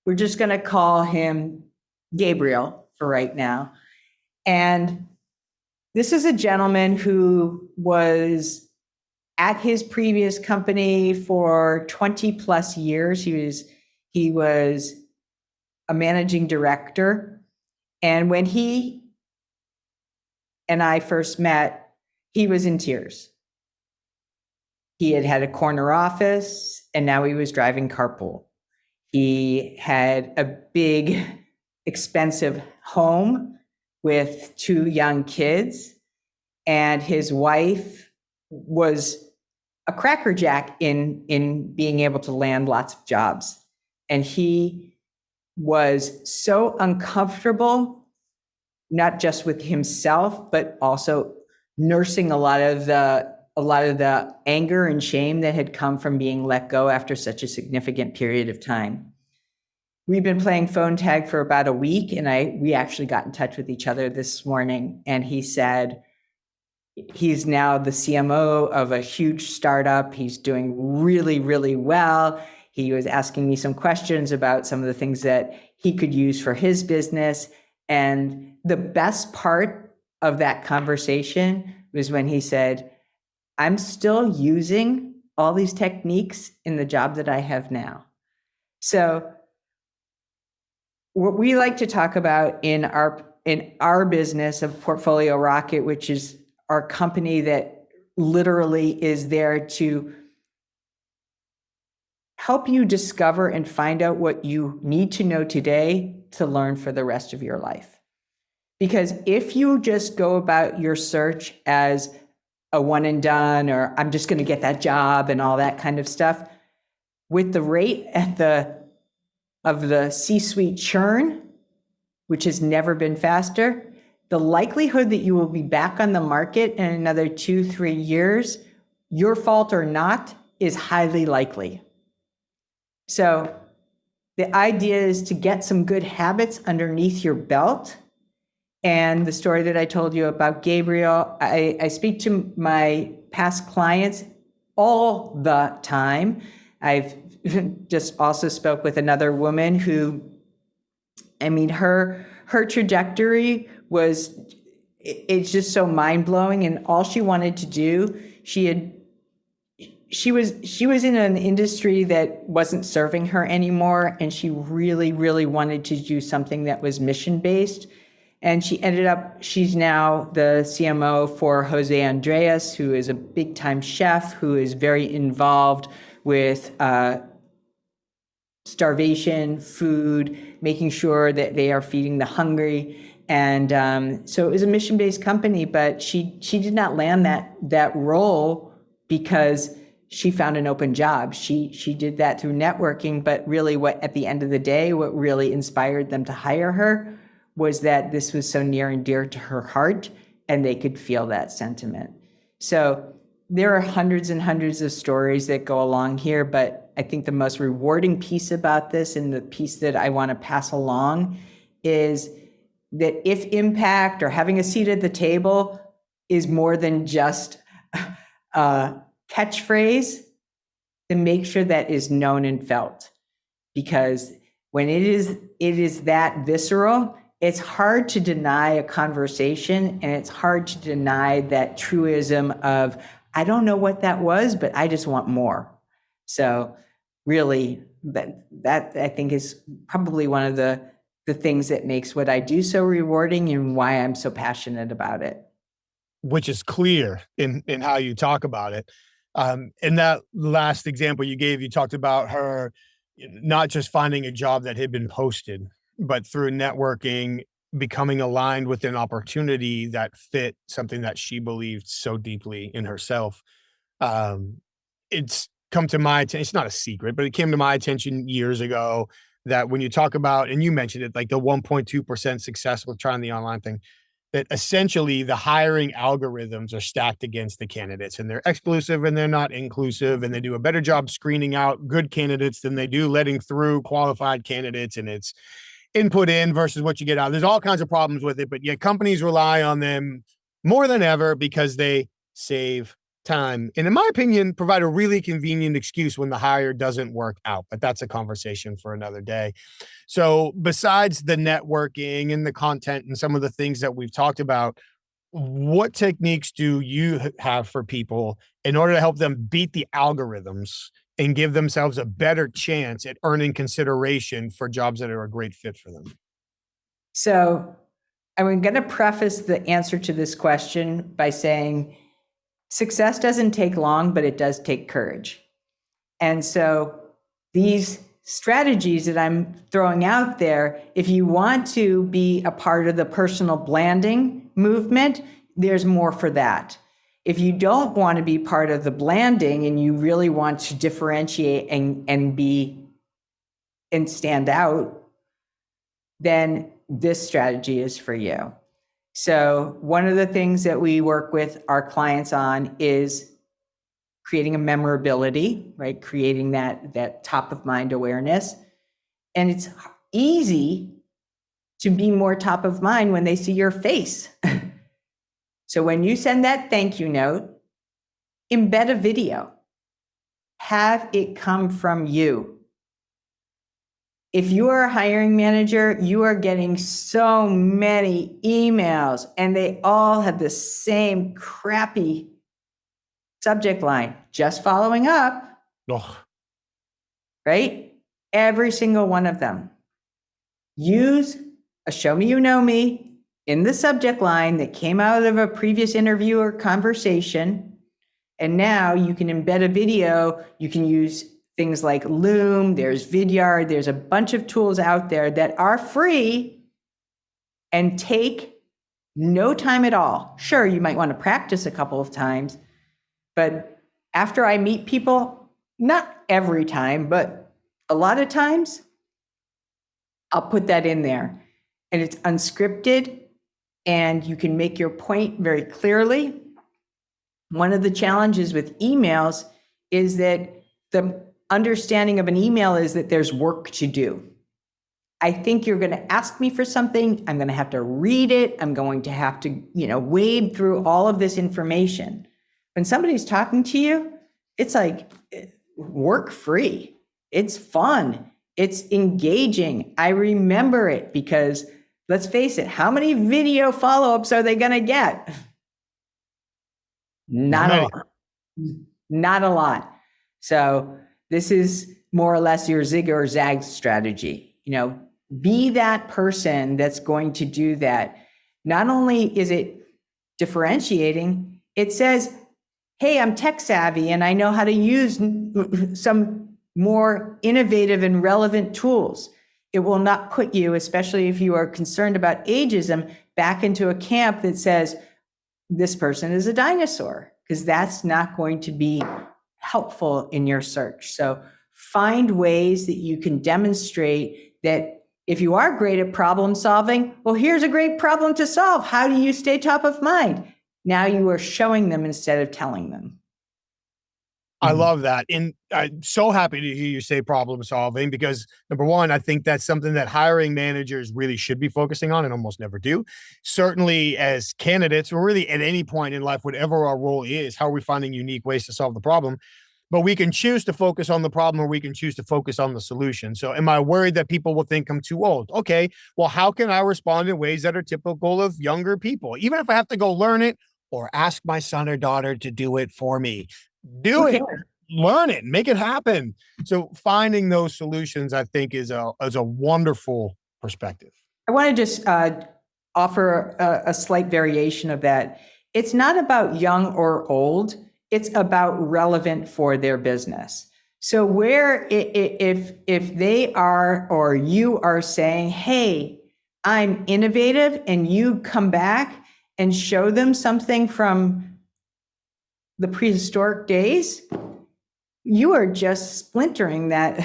We're just going to call him Gabriel for right now. And this is a gentleman who was at his previous company for 20 plus years. He was a managing director. And when he and I first met, he was in tears. He had had a corner office, and now he was driving carpool. He had a big, expensive home with 2 young kids, and his wife was a crackerjack in being able to land lots of jobs. And he was so uncomfortable, not just with himself, but also nursing a lot of the anger and shame that had come from being let go after such a significant period of time. We've been playing phone tag for about a week, and we actually got in touch with each other this morning, and he said he's now the CMO of a huge startup. He's doing really, really well. He was asking me some questions about some of the things that he could use for his business. And the best part of that conversation was when he said, I'm still using all these techniques in the job that I have now. So what we like to talk about in our business of Portfolio Rocket, which is our company that literally is there to help you discover and find out what you need to know today to learn for the rest of your life. Because if you just go about your search as a one and done, or I'm just going to get that job and all that kind of stuff, with the rate of the C-suite churn, which has never been faster, the likelihood that you will be back on the market in another 2-3 years, your fault or not, is highly likely. So the idea is to get some good habits underneath your belt. And the story that I told you about Gabriel, I speak to my past clients all the time. I've just also spoke with another woman who, her trajectory was, it's just so mind-blowing. And all she wanted to do, she was in an industry that wasn't serving her anymore, and she really, really wanted to do something that was mission-based. And she's now the CMO for Jose Andreas, who is a big-time chef who is very involved with starvation, food, making sure that they are feeding the hungry. And so it was a mission-based company, but she did not land that role because she found an open job. She did that through networking, but really at the end of the day, what really inspired them to hire her was that this was so near and dear to her heart, and they could feel that sentiment. So there are hundreds and hundreds of stories that go along here, but I think the most rewarding piece about this, and the piece that I want to pass along, is that if impact or having a seat at the table is more than just a catchphrase, then make sure that is known and felt. Because when it is that visceral, it's hard to deny a conversation, and it's hard to deny that truism of, I don't know what that was, but I just want more. So really, that I think is probably one of the things that makes what I do so rewarding, and why I'm so passionate about it. Which is clear in how you talk about it. In that last example you gave, you talked about her not just finding a job that had been posted, but through networking, becoming aligned with an opportunity that fit something that she believed so deeply in herself. It's come to my attention. It's not a secret, but it came to my attention years ago that when you talk about, and you mentioned it, like the 1.2% success with trying the online thing, that essentially the hiring algorithms are stacked against the candidates, and they're exclusive and they're not inclusive, and they do a better job screening out good candidates than they do letting through qualified candidates, and it's input in versus what you get out. There's all kinds of problems with it, but yet companies rely on them more than ever because they save time. And in my opinion, provide a really convenient excuse when the hire doesn't work out. But that's a conversation for another day. So besides the networking and the content and some of the things that we've talked about, what techniques do you have for people in order to help them beat the algorithms and give themselves a better chance at earning consideration for jobs that are a great fit for them? So I'm going to preface the answer to this question by saying success doesn't take long, but it does take courage. And so these strategies that I'm throwing out there, if you want to be a part of the personal branding movement, there's more for that. If you don't want to be part of the branding and you really want to differentiate and stand out, then this strategy is for you. So one of the things that we work with our clients on is creating a memorability, right? Creating that top of mind awareness. And it's easy to be more top of mind when they see your face. So when you send that thank you note, embed a video. Have it come from you. If you are a hiring manager, you are getting so many emails and they all have the same crappy subject line, just following up, Ugh. right? Every single one of them. Use a show me you know me in the subject line that came out of a previous interview or conversation. And now you can embed a video. You can use things like Loom, there's Vidyard, there's a bunch of tools out there that are free and take no time at all. Sure, you might want to practice a couple of times, but after I meet people, not every time, but a lot of times, I'll put that in there. And it's unscripted, and you can make your point very clearly. One of the challenges with emails is that the understanding of an email is that there's work to do. I think you're going to ask me for something. I'm going to have to read it. I'm going to have to, wade through all of this information. When somebody's talking to you, it's like work free. It's fun. It's engaging. I remember it because let's face it, how many video follow-ups are they going to get? Not a lot. Not a lot. So this is more or less your zig or zag strategy. Be that person that's going to do that. Not only is it differentiating, it says, hey, I'm tech savvy and I know how to use some more innovative and relevant tools. It will not put you, especially if you are concerned about ageism, back into a camp that says this person is a dinosaur, because that's not going to be helpful in your search. So find ways that you can demonstrate that if you are great at problem solving, well, here's a great problem to solve. How do you stay top of mind? Now you are showing them instead of telling them. I love that. And I'm so happy to hear you say problem solving because, number one, I think that's something that hiring managers really should be focusing on and almost never do. Certainly as candidates, or really at any point in life, whatever our role is, how are we finding unique ways to solve the problem? But we can choose to focus on the problem or we can choose to focus on the solution. So am I worried that people will think I'm too old? Okay, well, how can I respond in ways that are typical of younger people? Even if I have to go learn it or ask my son or daughter to do it for me. Do it, learn it, make it happen. So finding those solutions, I think, is a wonderful perspective. I want to just offer a slight variation of that. It's not about young or old. It's about relevant for their business. So where if they are or you are saying, hey, I'm innovative, and you come back and show them something from the prehistoric days, you are just splintering that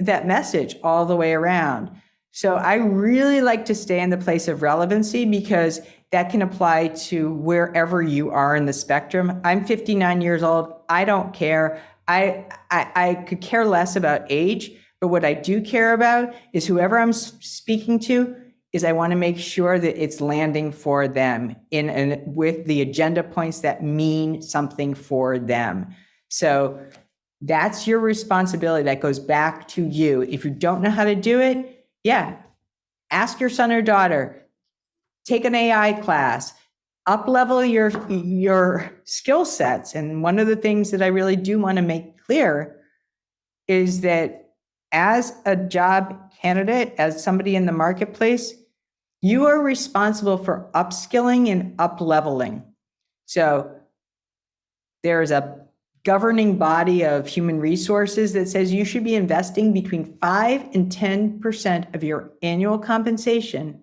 message all the way around. So I really like to stay in the place of relevancy because that can apply to wherever you are in the spectrum. I'm 59 years old. I don't care. I could care less about age, but what I do care about is whoever I'm speaking to is I want to make sure that it's landing for them with the agenda points that mean something for them. So that's your responsibility. That goes back to you. If you don't know how to do it, yeah, ask your son or daughter, take an AI class, up level your skill sets. And one of the things that I really do want to make clear is that as a job candidate, as somebody in the marketplace, you are responsible for upskilling and up leveling. So there's a governing body of human resources that says you should be investing between 5 and 10% of your annual compensation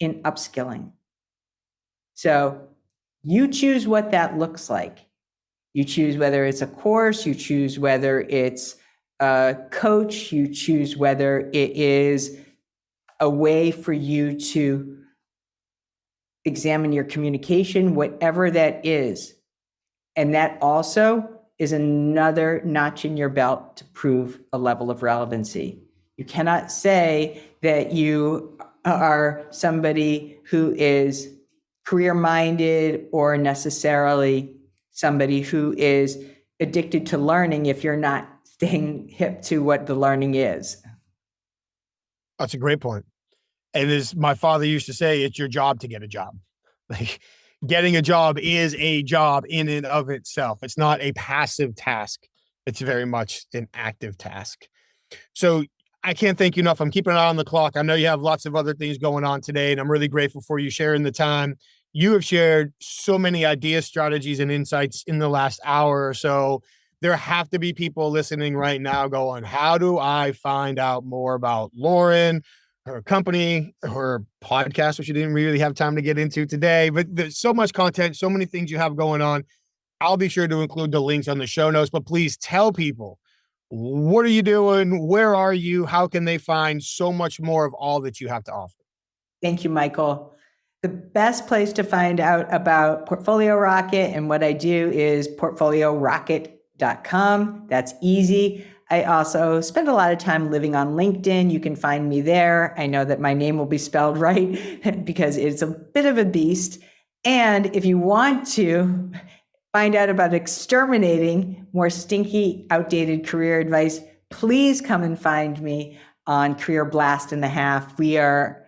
in upskilling. So you choose what that looks like. You choose whether it's a course, you choose whether it's a coach, you choose whether it is a way for you to examine your communication, whatever that is. And that also is another notch in your belt to prove a level of relevancy. You cannot say that you are somebody who is career-minded or necessarily somebody who is addicted to learning if you're not staying hip to what the learning is. That's a great point. And as my father used to say, it's your job to get a job. Like, getting a job is a job in and of itself. It's not a passive task. It's very much an active task. So I can't thank you enough. I'm keeping an eye on the clock. I know you have lots of other things going on today, and I'm really grateful for you sharing the time. You have shared so many ideas, strategies, and insights in the last hour or so. There have to be people listening right now going, how do I find out more about Loren, her company, her podcast, which you didn't really have time to get into today? But there's so much content, so many things you have going on. I'll be sure to include the links on the show notes, but please tell people, what are you doing? Where are you? How can they find so much more of all that you have to offer? Thank you, Michael. The best place to find out about Portfolio Rocket and what I do is portfoliorocket.com. That's easy. I also spend a lot of time living on LinkedIn. You can find me there. I know that my name will be spelled right because it's a bit of a beast. And if you want to find out about exterminating more stinky, outdated career advice, please come and find me on Career Blast and a Half. We are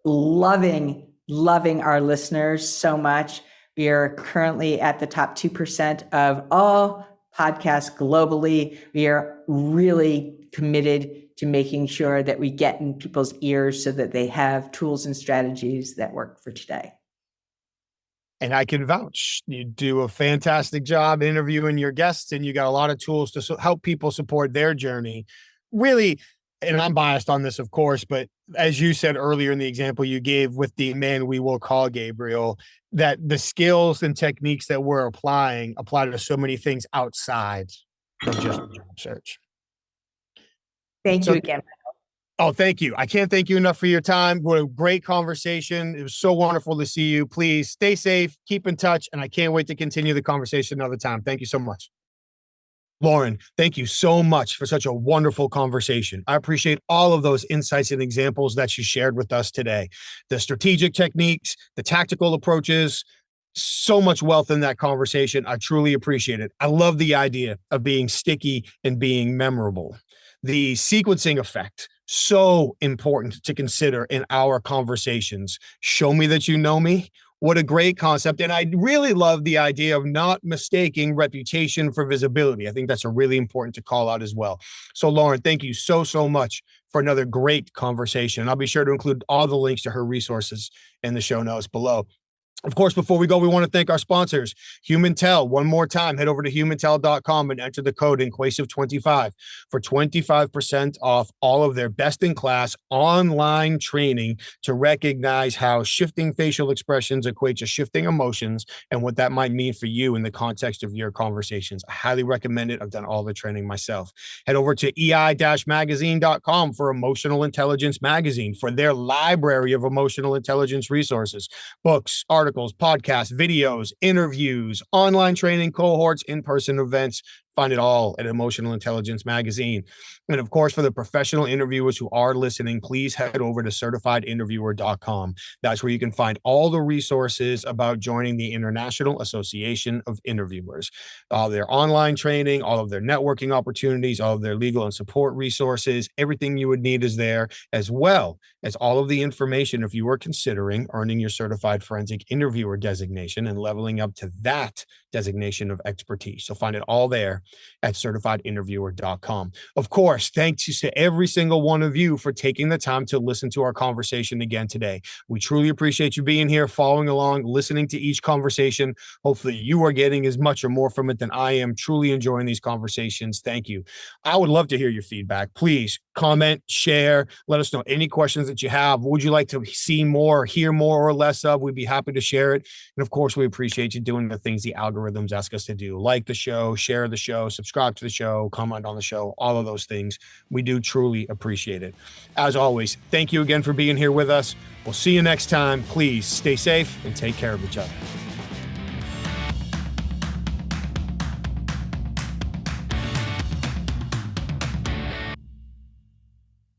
loving our listeners so much. We are currently at the top 2% of all podcasts globally. We are really committed to making sure that we get in people's ears so that they have tools and strategies that work for today. And I can vouch. You do a fantastic job interviewing your guests, and you got a lot of tools to help people support their journey. Really, and I'm biased on this, of course, but as you said earlier in the example you gave with the man we will call Gabriel, that the skills and techniques that we're apply to so many things outside of just a job search. Thank you again. Oh, thank you. I can't thank you enough for your time. What a great conversation. It was so wonderful to see you. Please stay safe, keep in touch, and I can't wait to continue the conversation another time. Thank you so much. Loren, thank you so much for such a wonderful conversation. I appreciate all of those insights and examples that you shared with us today. The strategic techniques, the tactical approaches, so much wealth in that conversation. I truly appreciate it. I love the idea of being sticky and being memorable. The sequencing effect, so important to consider in our conversations. Show me that you know me. What a great concept. And I really love the idea of not mistaking reputation for visibility. I think that's a really important to call out as well. So Loren, thank you so much for another great conversation. I'll be sure to include all the links to her resources in the show notes below. Of course, before we go, we want to thank our sponsors, HumanTel. One more time, head over to humantel.com and enter the code INQUASIVE25 for 25% off all of their best-in-class online training to recognize how shifting facial expressions equate to shifting emotions and what that might mean for you in the context of your conversations. I highly recommend it. I've done all the training myself. Head over to ei-magazine.com for Emotional Intelligence Magazine for their library of emotional intelligence resources, books, articles, podcasts, videos, interviews, online training cohorts, in-person events. Find it all at Emotional Intelligence Magazine. And of course, for the professional interviewers who are listening, please head over to certifiedinterviewer.com. That's where you can find all the resources about joining the International Association of Interviewers. All their online training, all of their networking opportunities, all of their legal and support resources, everything you would need is there, as well as all of the information if you are considering earning your certified forensic interviewer designation and leveling up to that designation of expertise. So find it all there at certifiedinterviewer.com. Of course, thanks to every single one of you for taking the time to listen to our conversation again today. We truly appreciate you being here, following along, listening to each conversation. Hopefully you are getting as much or more from it than I am. Truly enjoying these conversations. Thank you. I would love to hear your feedback. Please comment, share, let us know any questions that you have. What would you like to see more, hear more or less of? We'd be happy to share it. And of course, we appreciate you doing the things the algorithms ask us to do. Like the show, share the show, subscribe to the show, comment on the show, all of those things. We do truly appreciate it. As always, thank you again for being here with us. We'll see you next time. Please stay safe and take care of each other.